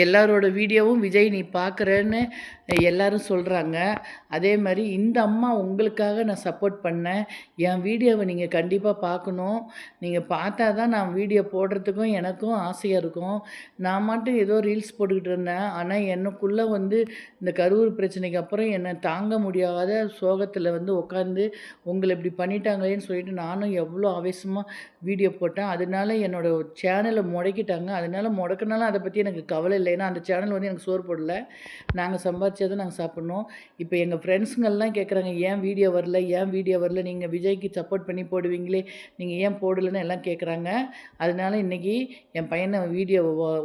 எல்லாரோட வீடியோவும் விஜய் நீ பார்க்குறேன்னு எல்லாரும் சொல்கிறாங்க. அதே மாதிரி இந்த அம்மா உங்களுக்காக நான் சப்போர்ட் பண்ணேன். என் வீடியோவை நீங்கள் கண்டிப்பாக பார்க்கணும். நீங்கள் பார்த்தா தான் நான் வீடியோ போடுறதுக்கும் எனக்கும் ஆசையாக இருக்கும். நான் மட்டும் ஏதோ ரீல்ஸ் போட்டுக்கிட்டு இருந்தேன். ஆனால் எனக்குள்ளே இந்த கரூர் பிரச்சனைக்கு அப்புறம் என்னை தாங்க முடியாத சோகத்தில் உட்காந்து உங்களை இப்படி பண்ணிட்டாங்களேன்னு சொல்லிட்டு நானும் எவ்வளோ ஆவேசமாக வீடியோ போட்டேன். அதனால என்னோடய சேனலை முடக்கிட்டாங்க. அதனால முடக்குனாலும் அதை பற்றி எனக்கு கவலை இல்லை. ஏன்னா அந்த சேனல் எனக்கு சோறு போடல. நாங்கள் சம்பாதிச்சதை நாங்கள் சாப்பிட்ணும். இப்போ எங்கள் ஃப்ரெண்ட்ஸுங்கெல்லாம் கேட்குறாங்க, ஏன் வீடியோ வரல, ஏன் வீடியோ வரல, நீங்கள் விஜய்க்கு சப்போர்ட் பண்ணி போடுவீங்களே, நீங்கள் ஏன் போடலைன்னு எல்லாம் கேட்குறாங்க. அதனால இன்றைக்கி என் பையனை வீடியோ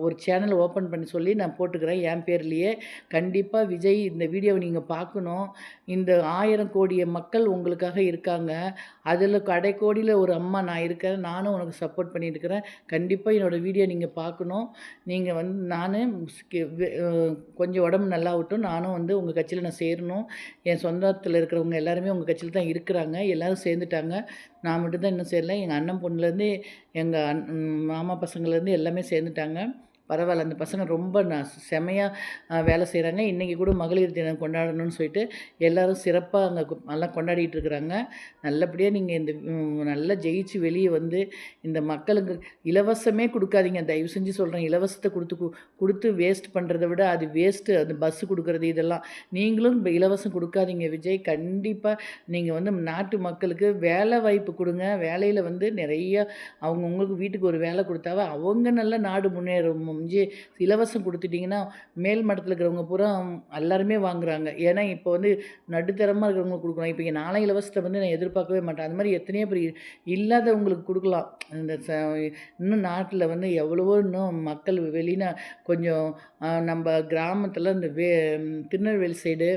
ஒரு சேனல் ஓப்பன் பண்ணி சொல்லி நான் போட்டுக்கிறேன் என் பேர்லேயே. கண்டிப்பாக விஜய் இந்த வீடியோவை நீங்கள் பார்க்கணும். இந்த 1000 கோடி மக்கள் உங்களுக்காக இருக்காங்க. அதில் கடைக்கோடியில் ஒரு அம்மா நான் இருக்கேன். நானும் உனக்கு சப்போர்ட் பண்ணியிருக்கிறேன். கண்டிப்பாக என்னோடய வீடியோ நீங்கள் பார்க்கணும். நீங்கள் நான் கொஞ்சம் உடம்பு நல்லாவட்டும். நானும் உங்கள் கட்சியில் நான் சேரணும். என் சொந்தத்தில் இருக்கிறவங்க எல்லாருமே உங்கள் கட்சியில் தான் இருக்கிறாங்க. எல்லோரும் சேர்ந்துட்டாங்க. நான் மட்டும் தான் இன்னும் சேரல. எங்கள் அண்ணன் பொண்ணுலேருந்து எங்கள் மாமா பசங்கள்லேருந்து எல்லாமே சேர்ந்துட்டாங்க. பரவாயில்ல. அந்த பசங்க ரொம்ப செம்மையாக வேலை செய்கிறாங்க. இன்றைக்கி கூட மகளிர் தினம் கொண்டாடணும்னு சொல்லிட்டு எல்லோரும் சிறப்பாக அங்கே நல்லா கொண்டாடிட்டு இருக்கிறாங்க. நல்லபடியாக நீங்கள் நல்லா ஜெயிச்சு வெளியே இந்த மக்களுக்கு இலவசமே கொடுக்காதீங்க. தயவு செஞ்சு சொல்கிறேன். இலவசத்தை கொடுத்து வேஸ்ட் பண்ணுறத விட அது வேஸ்ட்டு. அந்த பஸ்ஸு கொடுக்குறது இதெல்லாம் நீங்களும் இலவசம் கொடுக்காதீங்க விஜய். கண்டிப்பாக நீங்கள் நாட்டு மக்களுக்கு வேலை வாய்ப்பு கொடுங்க. வேலையில் நிறைய அவங்கவுங்களுக்கு வீட்டுக்கு ஒரு வேலை கொடுத்தாவே அவங்க நல்ல நாடு முன்னேறும். இலவசம் கொடுத்துட்டிங்கன்னா மேல் மட்டத்தில் இருக்கிறவங்க பூரா எல்லாருமே வாங்குறாங்க. ஏன்னா இப்போ நடுத்தரமாக இருக்கிறவங்க கொடுக்கணும். இப்போ நாளை இலவசத்தை நான் எதிர்பார்க்கவே மாட்டேன். அது மாதிரி எத்தனையோ பேர் இல்லாதவங்களுக்கு கொடுக்கலாம். இந்த இன்னும் நாட்டில் எவ்வளவோ இன்னும் மக்கள் கொஞ்சம் நம்ம கிராமத்தில் இந்த திருநெல்வேலி சைடு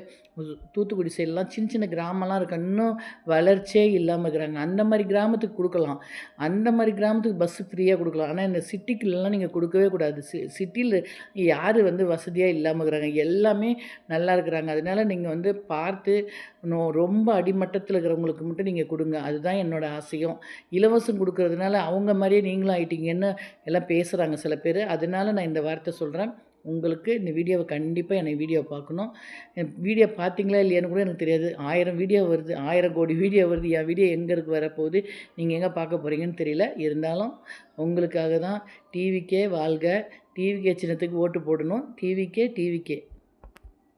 தூத்துக்குடி சைடெலாம் சின்ன சின்ன கிராமம்லாம் இருக்கு. இன்னும் வளர்ச்சியே இல்லாமல் இருக்கிறாங்க. அந்த மாதிரி கிராமத்துக்கு கொடுக்கலாம். அந்த மாதிரி கிராமத்துக்கு பஸ்ஸு ஃப்ரீயாக கொடுக்கலாம். ஆனால் இந்த சிட்டிக்குள்ளெலாம் நீங்கள் கொடுக்கவே கூடாது. சிட்டியில் யார் வசதியாக இல்லாமல் இருக்கிறாங்க. எல்லாமே நல்லா இருக்கிறாங்க. அதனால நீங்கள் பார்த்து ரொம்ப அடிமட்டத்தில் இருக்கிறவங்களுக்கு மட்டும் நீங்கள் கொடுங்க. அதுதான் என்னோடய ஆசையும். இலவசம் கொடுக்கறதுனால அவங்க மாதிரியே நீங்களும் ஆயிட்டீங்கன்னு எல்லாம் பேசுகிறாங்க சில பேர். அதனால நான் இந்த வார்த்தை சொல்கிறேன். உங்களுக்கு இந்த வீடியோவை கண்டிப்பாக வீடியோ பார்க்கணும். வீடியோ பார்த்தீங்களா இல்லையான்னு கூட எனக்கு தெரியாது. 1000 வீடியோ வருது, 1000 கோடி வீடியோ வருது. என் வீடியோ எங்கே இருக்கு வரப்போகுது, நீங்கள் எங்கே பார்க்க போகிறீங்கன்னு தெரியல. இருந்தாலும் உங்களுக்காக தான். டிவிக்கே வாழ்க. டிவிகே சின்னத்துக்கு ஓட்டு போடணும். டிவிகே.